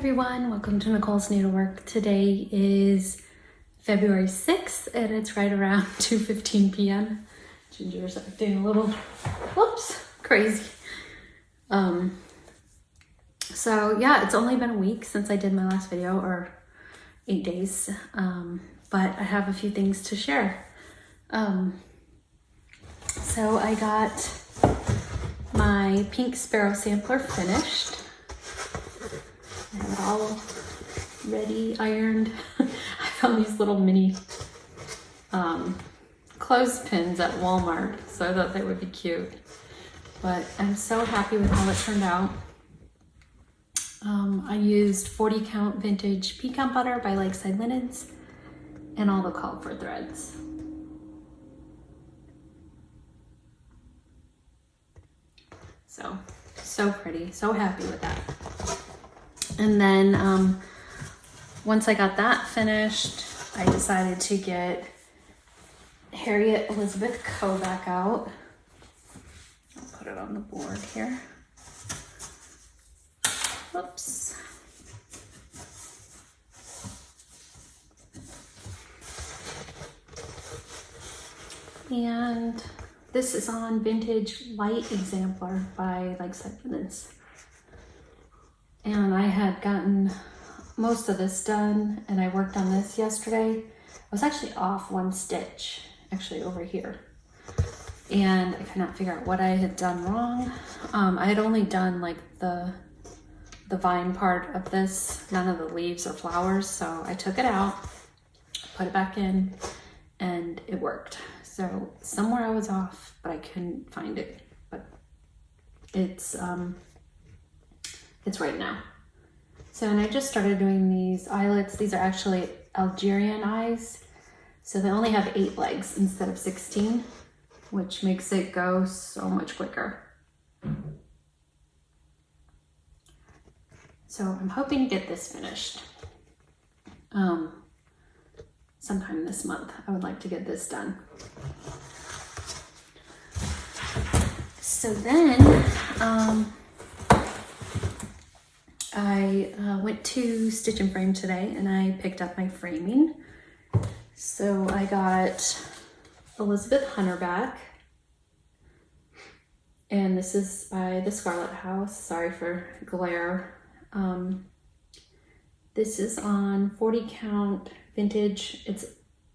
everyone, welcome to Nicole's Needlework. Today is February 6th and it's right around 2:15 p.m. Ginger's acting a little, whoops, crazy. So yeah, it's only been a week since I did my last video, or 8 days, but I have a few things to share. So I got my pink sparrow sampler finished. I have it all ready, ironed. I found these little mini clothespins at Walmart, so I thought they would be cute. But I'm so happy with how it turned out. I used 40 count vintage pecan butter by Lakeside Linens and all the called for threads. So pretty, so happy with that. And then once I got that finished, I decided to get Harriet Elizabeth Co. back out. I'll put it on the board here. Whoops. And this is on Vintage Light Exemplar by Lakeside Linens. And I had gotten most of this done, and I worked on this yesterday. I was actually off one stitch, actually over here. And I could not figure out what I had done wrong. I had only done like the vine part of this, none of the leaves or flowers. So I took it out, put it back in, and it worked. So somewhere I was off, but I couldn't find it. But it's right now. So, and I just started doing these eyelets. These are actually Algerian eyes. So they only have 8 legs instead of 16, which makes it go so much quicker. So I'm hoping to get this finished sometime this month. I would like to get this done. So then I went to Stitch and Frame today and I picked up my framing. So I got Elizabeth Hunter back. And this is by the Scarlet House. Sorry for glare. This is on 40 count vintage.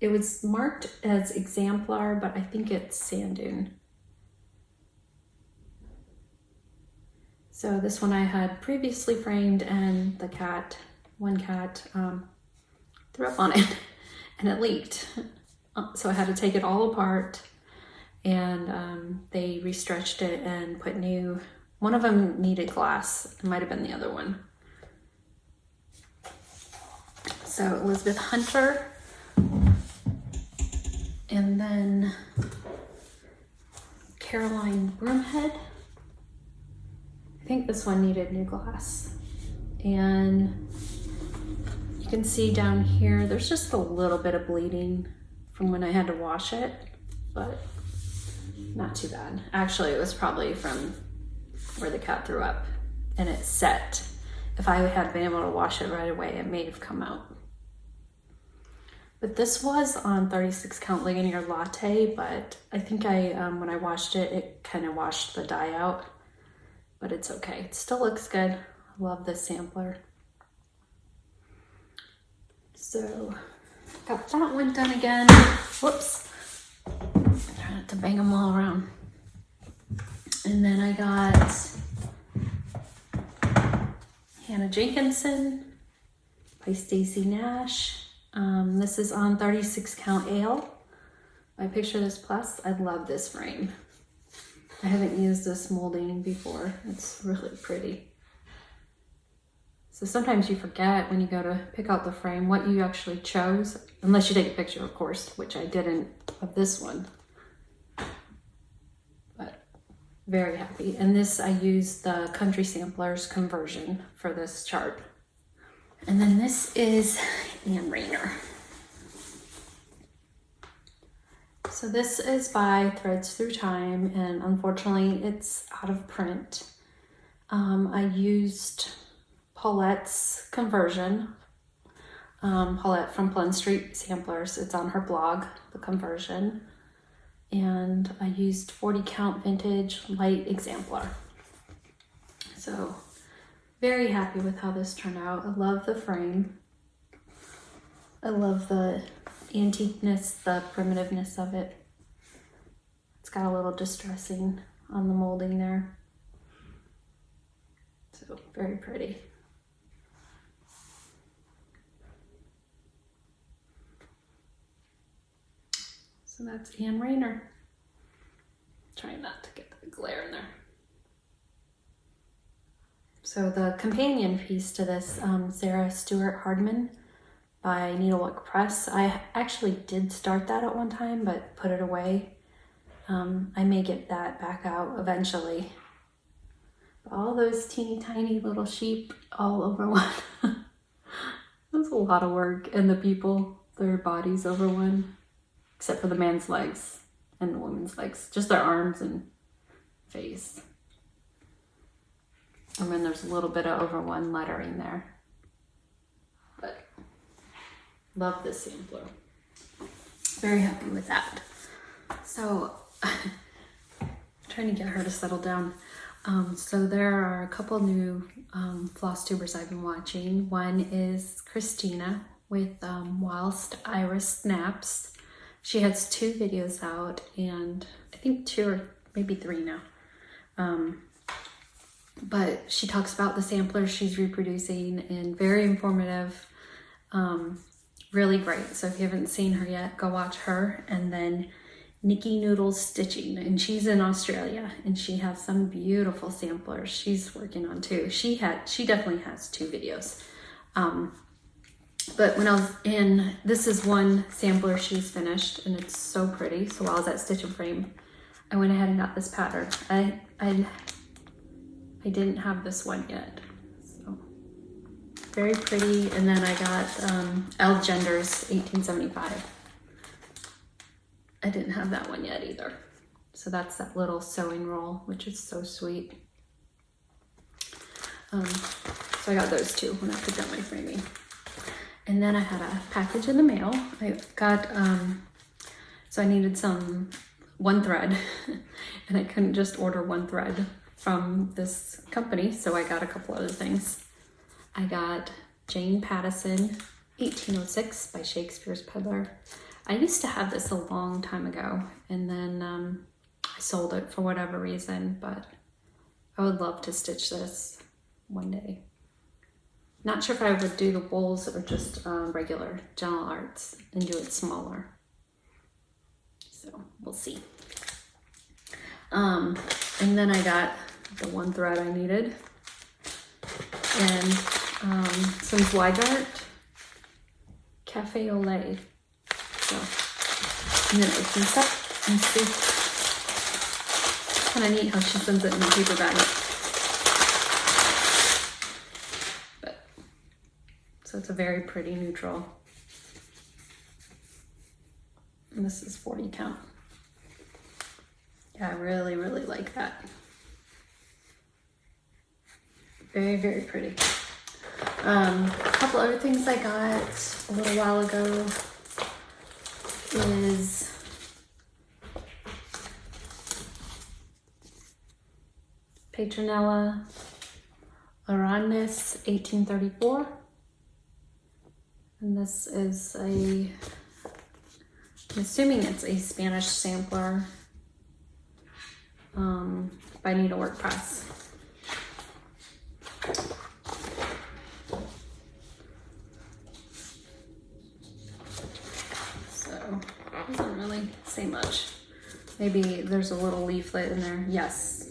It was marked as exemplar, but I think it's sand dune. So this one I had previously framed, and the one cat threw up on it and it leaked. So I had to take it all apart, and they restretched it and put new, one of them needed glass. It might've been the other one. So Elizabeth Hunter, and then Caroline Broomhead. I think this one needed new glass. And you can see down here, there's just a little bit of bleeding from when I had to wash it, but not too bad. Actually, it was probably from where the cat threw up and it set. If I had been able to wash it right away, it may have come out. But this was on 36 count Ligonier Latte, but I think when I washed it, it kind of washed the dye out. But it's okay. It still looks good. I love this sampler. So got that one done again. Whoops. Try not to bang them all around. And then I got Hannah Jenkinson by Stacy Nash. This is on 36 count Ale by Picture This Plus. I love this frame. I haven't used this molding before. It's really pretty. So sometimes you forget when you go to pick out the frame what you actually chose, unless you take a picture, of course, which I didn't of this one. But very happy. And this, I used the Country Samplers conversion for this chart. And then this is Ann Rayner. So this is by Threads Through Time, and unfortunately it's out of print. I used Paulette's conversion. Paulette from Plum Street Samplers. It's on her blog, the conversion. And I used 40 count vintage light exemplar. So very happy with how this turned out. I love the frame. I love the antiqueness, the primitiveness of it. It's got a little distressing on the molding there. So very pretty. So that's Anne Rayner. Trying not to get the glare in there. So the companion piece to this, Sarah Stewart Hardman by Needlework Press. I actually did start that at one time, but put it away. I may get that back out eventually. All those teeny tiny little sheep all over one. That's a lot of work. And the people, their bodies over one. Except for the man's legs and the woman's legs. Just their arms and face. And then there's a little bit of over one lettering there. But love this sampler. Very happy with that. So trying to get her to settle down. So there are a couple new floss tubers I've been watching. One is Christina with Whilst Iris Snaps. She has 2 videos out, and I think 2 or maybe 3 now. But she talks about the samplers she's reproducing, and very informative, really great. So if you haven't seen her yet, go watch her. And then Nikki Noodles Stitching, and she's in Australia, and she has some beautiful samplers she's working on too. She definitely has 2 videos. But when I was in, this is one sampler she's finished, and it's so pretty. So while I was at Stitch and Frame, I went ahead and got this pattern. I didn't have this one yet, so very pretty. And then I got L. Genders 1875. I didn't have that one yet either. So that's that little sewing roll, which is so sweet. So I got those 2 when I picked up my framing. And then I had a package in the mail. I got, so I needed one thread, and I couldn't just order one thread from this company, so I got a couple other things. I got Jane Pattison 1806 by Shakespeare's Peddler. I used to have this a long time ago, and then I sold it for whatever reason, but I would love to stitch this one day. Not sure if I would do the bowls or just regular Gentle Arts and do it smaller. So we'll see. And then I got the one thread I needed. And some Zweigart Cafe au lait. So I'm gonna open this up and see. Kind of neat how she sends it in a paper bag. So it's a very pretty neutral. And this is 40 count. Yeah, I really, really like that. Very, very pretty. A couple other things I got a little while ago is Petronella Aranis 1834. And this is I'm assuming it's a Spanish sampler by Needlework Press. So, doesn't really say much. Maybe there's a little leaflet in there. Yes.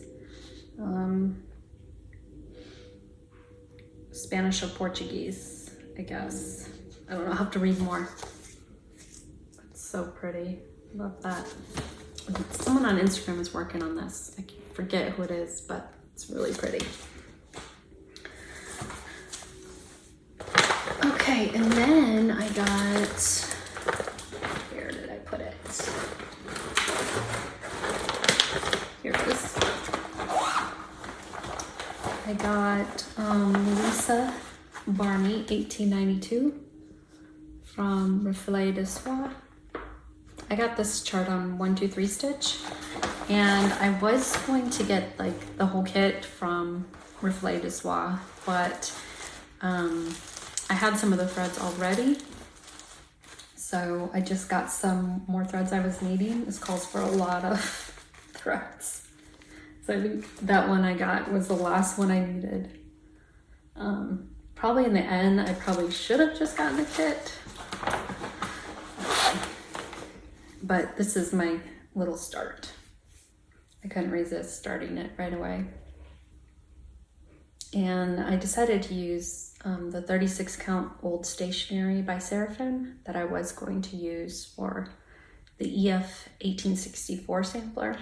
Spanish or Portuguese, I guess. I don't know, I'll have to read more. It's so pretty. Love that. Someone on Instagram is working on this. I forget who it is, but it's really pretty. Okay, and then I got, where did I put it? Here it is. I got Lisa Barney 1892 from Reflet de Soie. I got this chart on 1-2-3 stitch, and I was going to get like the whole kit from Reflet de Soie, but I had some of the threads already, so I just got some more threads I was needing. This calls for a lot of threads, so I think that one I got was the last one I needed. Probably in the end, I probably should have just gotten the kit, but this is my little start. I couldn't resist starting it right away. And I decided to use the 36 count Old Stationery by Seraphim that I was going to use for the EF 1864 sampler.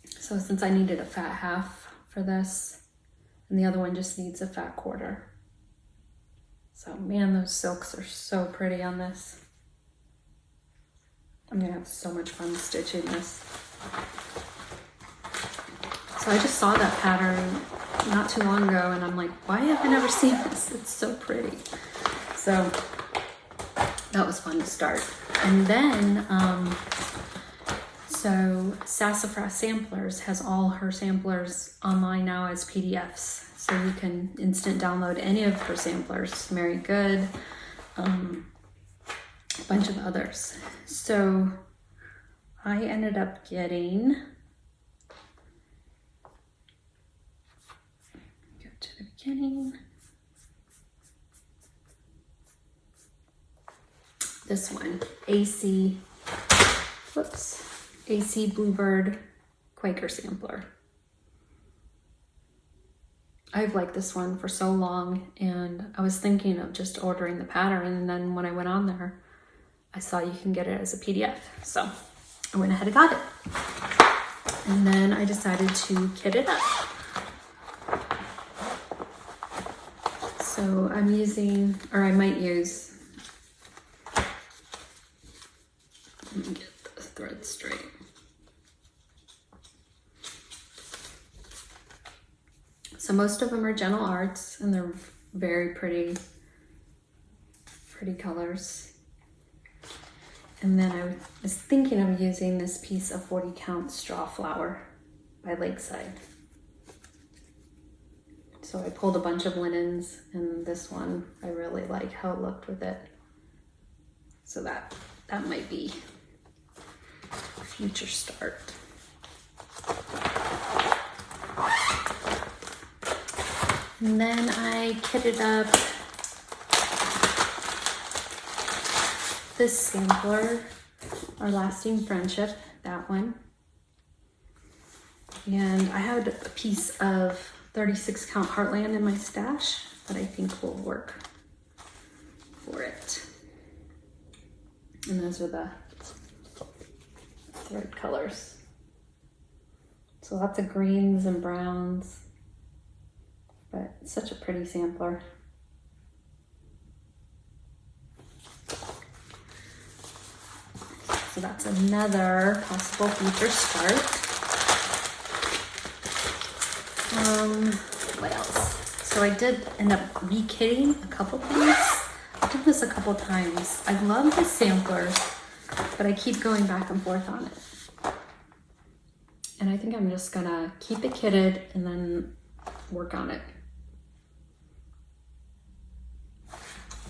So since I needed a fat half for this, and the other one just needs a fat quarter. So man, those silks are so pretty on this. I'm gonna have so much fun stitching this. So I just saw that pattern not too long ago, and I'm like, why have I never seen this? It's so pretty. So that was fun to start. And then, so Sassafras Samplers has all her samplers online now as PDFs. So you can instant download any of her samplers, Mary Good, a bunch of others. So I ended up getting, go to the beginning, this one, AC Bluebird Quaker Sampler. I've liked this one for so long, and I was thinking of just ordering the pattern, and then when I went on there, I saw you can get it as a PDF. So I went ahead and got it. And then I decided to kit it up. So I'm using, or I might use, let me get the thread straight. So most of them are Gentle Arts, and they're very pretty colors. And then I was thinking of using this piece of 40 count Straw Flower by Lakeside. So I pulled a bunch of linens, and this one, I really like how it looked with it. So that might be a future start. And then I kitted up this sampler, Our Lasting Friendship, that one. And I had a piece of 36 count Heartland in my stash that I think will work for it. And those are the thread colors. So lots of greens and browns. But it's such a pretty sampler. So that's another possible future start. What else? So I did end up re-kitting a couple things. I've done this a couple times. I love this sampler, but I keep going back and forth on it. And I think I'm just gonna keep it kitted and then work on it.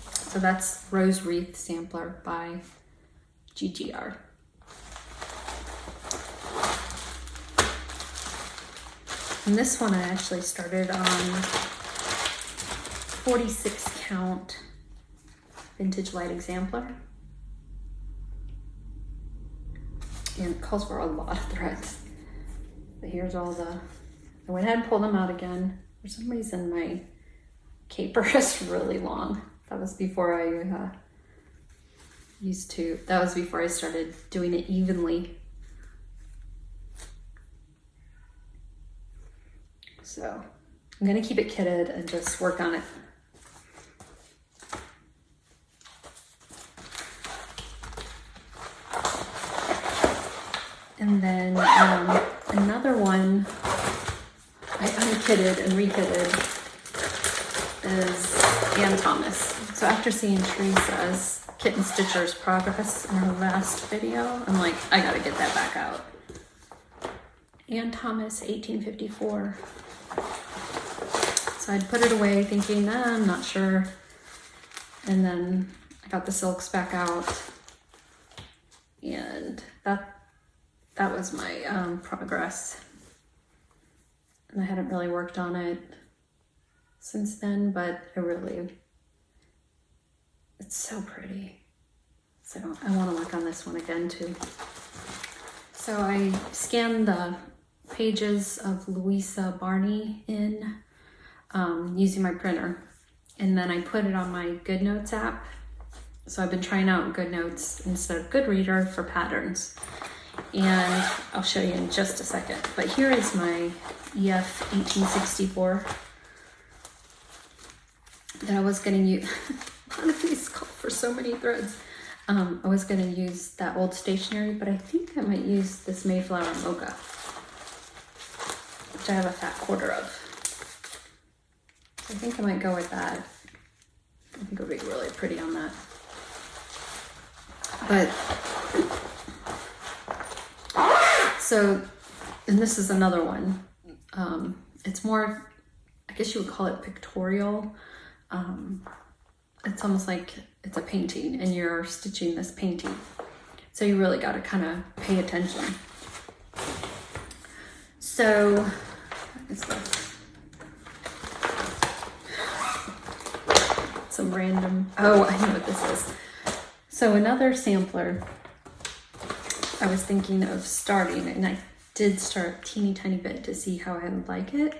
So that's Rose Wreath Sampler by GGR. And this one I actually started on 46 count Vintage Light Exemplar. And it calls for a lot of threads. But here's all the, I went ahead and pulled them out again. For some reason my caper is really long. That was before I that was before I started doing it evenly. So I'm gonna keep it kitted and just work on it. And then another one I unkitted and rekitted is Ann Thomas. So after seeing Teresa's Kitten Stitcher's progress in her last video, I'm like, I gotta get that back out. Ann Thomas, 1854. So I'd put it away thinking, I'm not sure. And then I got the silks back out. And that was my progress. And I hadn't really worked on it since then, but it's so pretty. So I want to work on this one again too. So I scanned the pages of Louisa Barney in using my printer, and then I put it on my GoodNotes app. So I've been trying out GoodNotes instead of Goodreader for patterns, and I'll show you in just a second. But here is my EF 1864 that I was going to use. A lot of these call for so many threads. I was going to use that old stationery, but I think I might use this Mayflower Mocha, which I have a fat quarter of. I think I might go with that. I think it'll be really pretty on that. But, so, and this is another one. It's more, I guess you would call it pictorial. It's almost like it's a painting and you're stitching this painting. So you really got to kind of pay attention. So, what is this? Some random, oh, I know what this is. So another sampler I was thinking of starting, and I did start a teeny tiny bit to see how I would like it,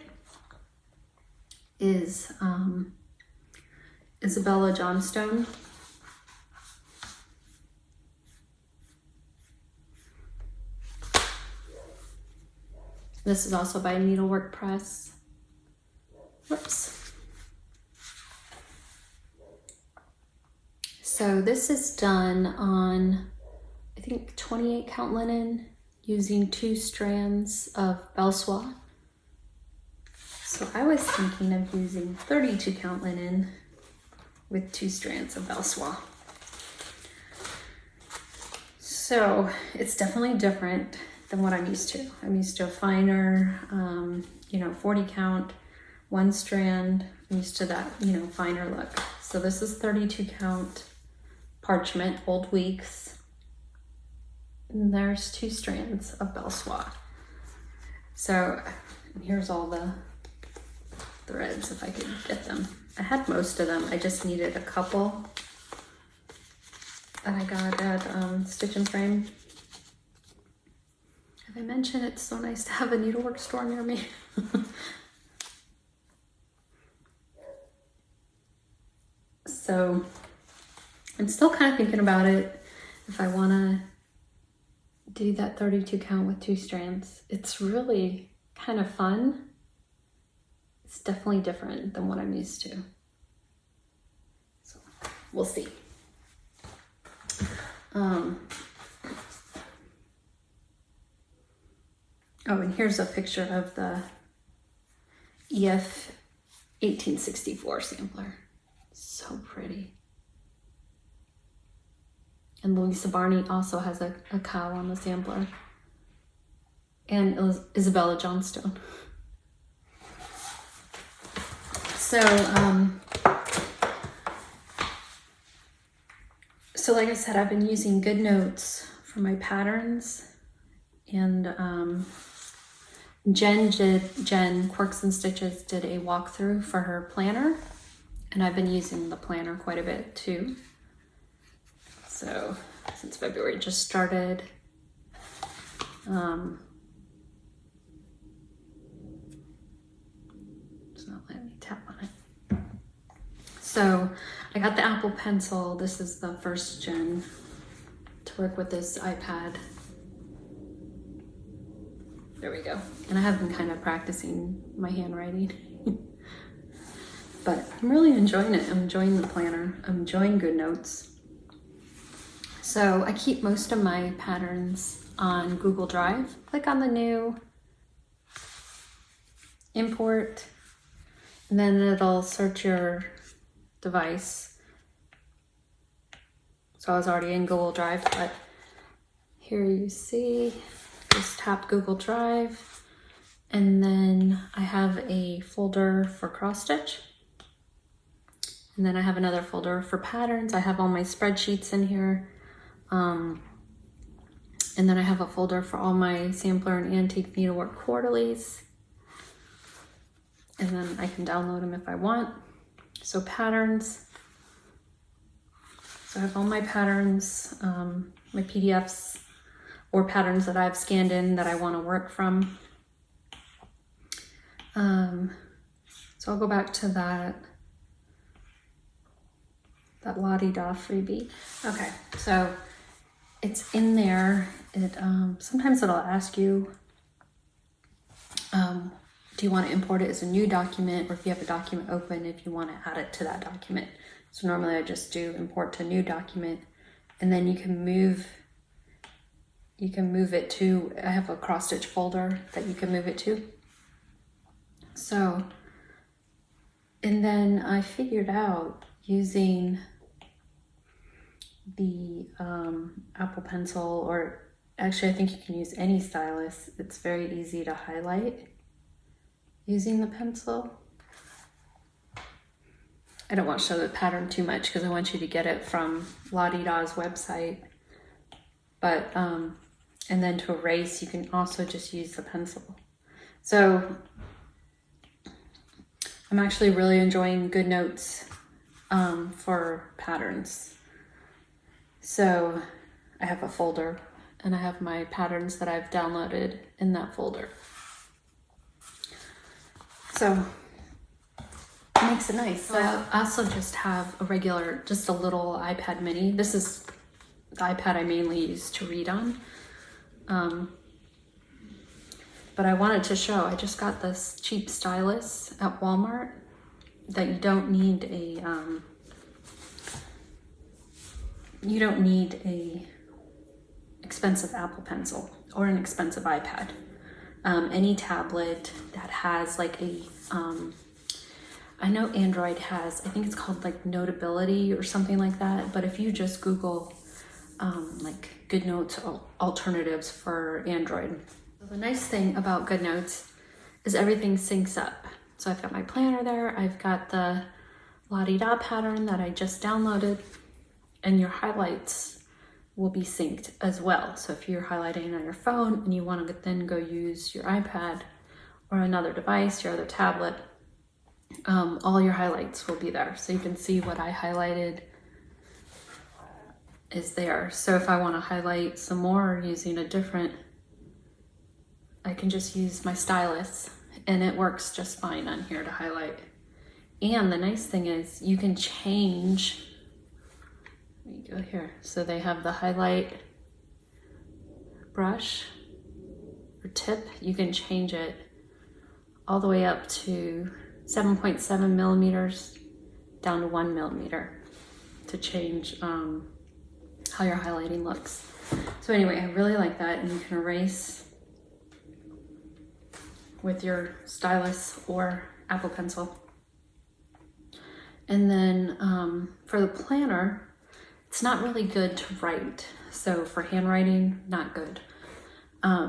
is Isabella Johnstone. This is also by Needlework Press. Whoops. So this is done on, I think, 28 count linen using 2 strands of belle soie. So I was thinking of using 32 count linen with 2 strands of belle soie. So it's definitely different than what I'm used to. I'm used to a finer, 40 count, 1 strand. I'm used to that, finer look. So this is 32 count parchment, old weeks. And there's 2 strands of belle soie. So here's all the threads if I could get them. I had most of them. I just needed a couple that I got at Stitch and Frame. Have I mentioned it's so nice to have a needlework store near me? So I'm still kind of thinking about it if I want to do that 32 count with 2 strands. It's really kind of fun. It's definitely different than what I'm used to. So we'll see. Oh, and here's a picture of the EF 1864 sampler. So pretty. And Louisa Barney also has a cow on the sampler. And Isabella Johnstone. So like I said, I've been using GoodNotes for my patterns. And Jen Quirks and Stitches did a walkthrough for her planner. And I've been using the planner quite a bit too. So since February just started. It's not letting me tap on it. So I got the Apple Pencil. This is the first gen to work with this iPad. There we go. And I have been kind of practicing my handwriting. But I'm really enjoying it. I'm enjoying the planner. I'm enjoying GoodNotes. So I keep most of my patterns on Google Drive. Click on the new import, And then it'll search your device. So I was already in Google Drive, but here you see, just tap Google Drive. And then I have a folder for cross stitch. And then I have another folder for patterns. I have all my spreadsheets in here. And then I have a folder for all my sampler and antique needlework quarterlies. And then I can download them if I want. So patterns. So I have all my patterns, my PDFs, or patterns that I've scanned in that I want to work from. So I'll go back to that la-di-da freebie. Okay, so it's in there. It sometimes it'll ask you, do you want to import it as a new document, or if you have a document open, if you want to add it to that document. So normally I just do import to new document, and then you can move it to, I have a cross stitch folder that you can move it to. So, and then I figured out using the Apple Pencil, or actually I think you can use any stylus. It's very easy to highlight using the pencil. I don't want to show the pattern too much because I want you to get it from La-di-da's website. But, and then to erase, you can also just use the pencil. So I'm actually really enjoying GoodNotes for patterns. So I have a folder and I have my patterns that I've downloaded in that folder. So it makes it nice. So I also just have a regular, just a little iPad mini. This is the iPad I mainly use to read on. But I wanted to show, I just got this cheap stylus at Walmart that you don't need a expensive Apple Pencil or an expensive iPad. Any tablet that has like a, I know Android has, I think it's called like Notability or something like that. But if you just Google like GoodNotes alternatives for Android. The nice thing about GoodNotes is everything syncs up. So I've got my planner there. I've got the La-di-da pattern that I just downloaded, and your highlights will be synced as well. So if you're highlighting on your phone and you want to then go use your iPad or another device, your other tablet, all your highlights will be there. So you can see what I highlighted is there. So if I want to highlight some more using a different, I can just use my stylus and it works just fine on here to highlight. And the nice thing is you can change, let me go here. So they have the highlight brush or tip. You can change it all the way up to 7.7 millimeters down to 1 millimeter to change how your highlighting looks. So anyway, I really like that, and you can erase with your stylus or Apple Pencil. And then for the planner, it's not really good to write. So for handwriting, not good.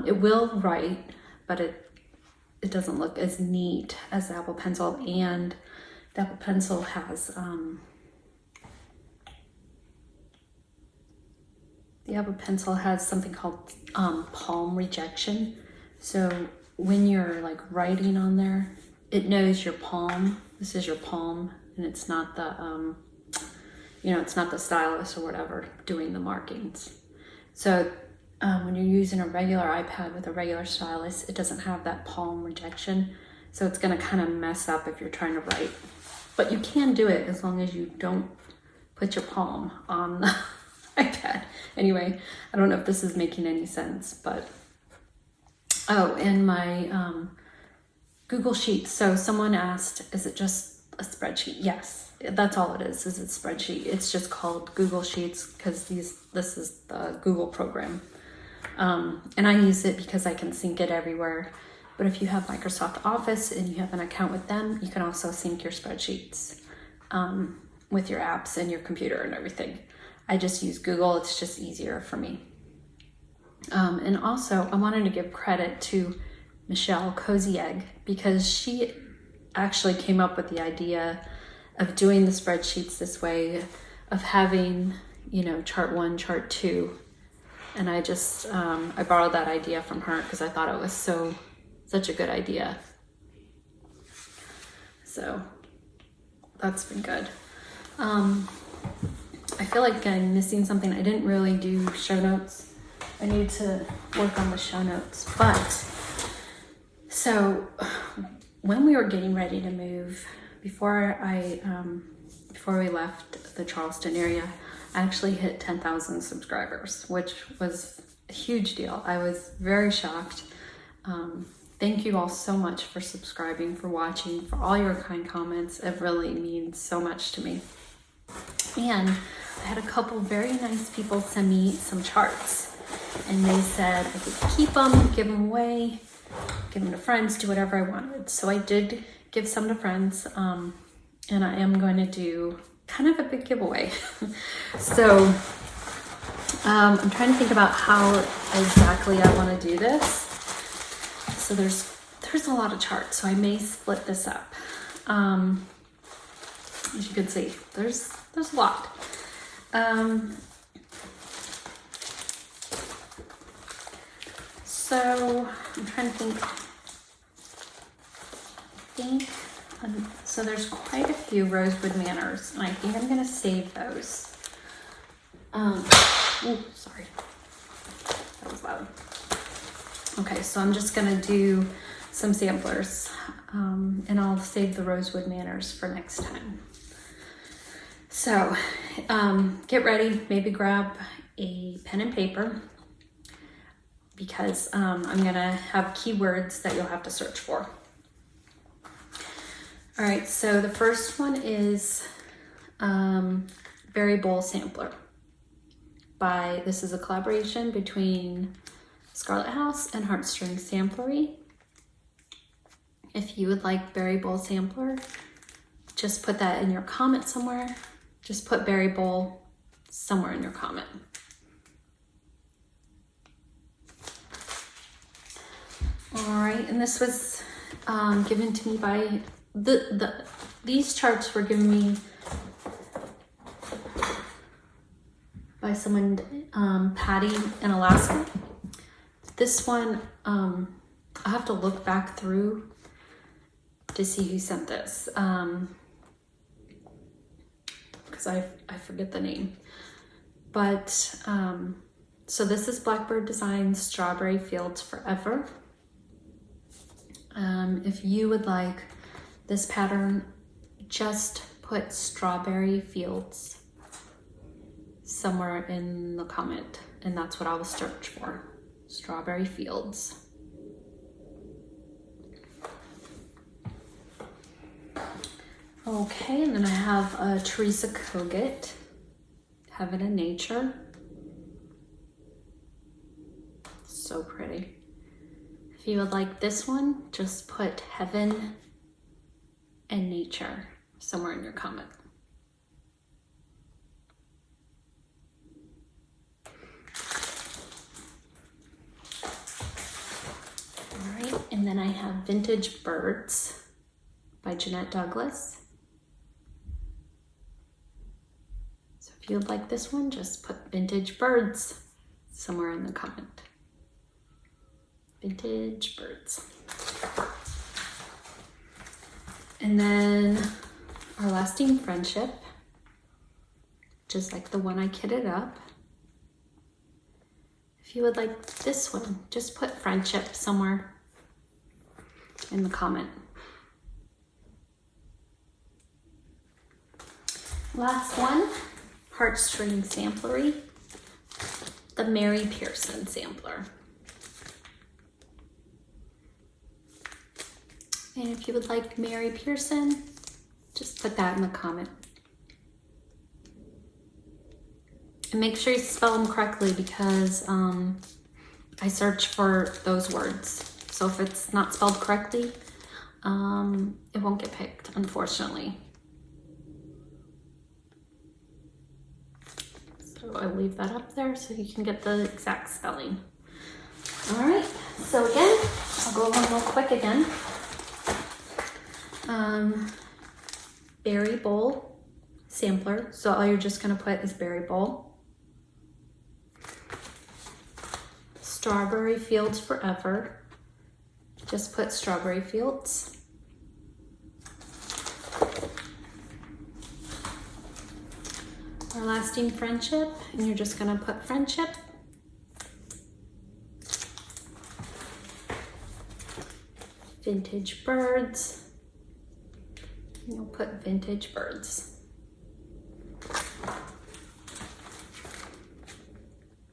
It will write, but it doesn't look as neat as the Apple Pencil, and the Apple Pencil has something called palm rejection. So when you're like writing on there, it knows your palm. This is your palm, and it's not the it's not the stylus or whatever doing the markings. So when you're using a regular iPad with a regular stylus, it doesn't have that palm rejection. So it's gonna kind of mess up if you're trying to write. But you can do it as long as you don't put your palm on the iPad. Anyway, I don't know if this is making any sense, but oh, and my Google Sheets. So someone asked, is it just a spreadsheet? Yes, that's all it is a spreadsheet. It's just called Google Sheets because this is the Google program. And I use it because I can sync it everywhere. But if you have Microsoft Office and you have an account with them, you can also sync your spreadsheets with your apps and your computer and everything. I just use Google. It's just easier for me. And also, I wanted to give credit to Michelle Cozy Egg, because she actually came up with the idea of doing the spreadsheets this way, of having, you know, chart 1, chart 2. And I just, I borrowed that idea from her because I thought it was such a good idea. So that's been good. I feel like I'm missing something. I didn't really do show notes. I need to work on the show notes. But so when we were getting ready to move, before we left the Charleston area, I actually hit 10,000 subscribers, which was a huge deal. I was very shocked. Thank you all so much for subscribing, for watching, for all your kind comments. It really means so much to me. And I had a couple very nice people send me some charts, and they said I could keep them, give them away, give them to friends, do whatever I wanted. So I did give some to friends, and I am going to do kind of a big giveaway. So I'm trying to think about how exactly I want to do this. So there's a lot of charts, so I may split this up. As you can see, there's a lot. So I'm trying to think. So there's quite a few Rosewood Manors, and I think I'm gonna save those. Oh, sorry, that was loud. Okay, so I'm just gonna do some samplers, and I'll save the Rosewood Manors for next time. So get ready, maybe grab a pen and paper, because I'm gonna have keywords that you'll have to search for. All right, so the first one is Berry Bowl Sampler. This is a collaboration between Scarlet House and Heartstring Samplery. If you would like Berry Bowl Sampler, just put that in your comment somewhere. Just put Berry Bowl somewhere in your comment. All right, and this was given to me by these charts were given me by someone, Patty in Alaska. This one, I'll have to look back through to see who sent this, because I forget the name. But so this is Blackbird Designs Strawberry Fields Forever. If you would like this pattern, just put Strawberry Fields somewhere in the comment, and that's what I will search for. Strawberry Fields. Okay, and then I have Teresa Kogut, Heaven and Nature. So pretty. If you would like this one, just put Heaven and Nature somewhere in your comment. All right, and then I have Vintage Birds by Jeanette Douglas. So if you would like this one, just put Vintage Birds somewhere in the comment. Vintage Birds. And then Our Lasting Friendship, just like the one I kitted up. If you would like this one, just put Friendship somewhere in the comment. Last one, Heartstring Samplery, the Mary Pearson Sampler. And if you would like Mary Pearson, just put that in the comment. And make sure you spell them correctly, because I search for those words. So So if it's not spelled correctly, it won't get picked, unfortunately. So I leave that up there so you can get the exact spelling. All right, so again, I'll go over them real quick again. Berry bowl sampler. So all you're just gonna put is berry bowl. Strawberry fields forever. Just put strawberry fields. Our lasting friendship, and you're just gonna put friendship. Vintage birds. You'll put vintage birds.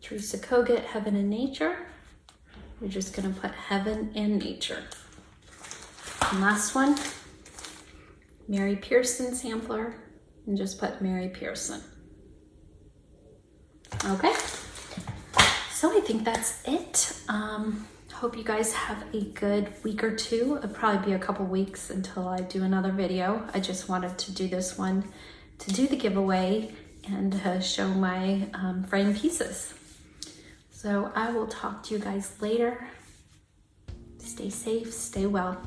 Teresa Kogut, heaven and nature. You're just gonna put heaven and nature. And last one, Mary Pearson sampler, and just put Mary Pearson. Okay, so I think that's it. Hope you guys have a good week or two. It'll probably be a couple weeks until I do another video. I just wanted to do this one to do the giveaway and to show my frame pieces. So I will talk to you guys later. Stay safe, stay well.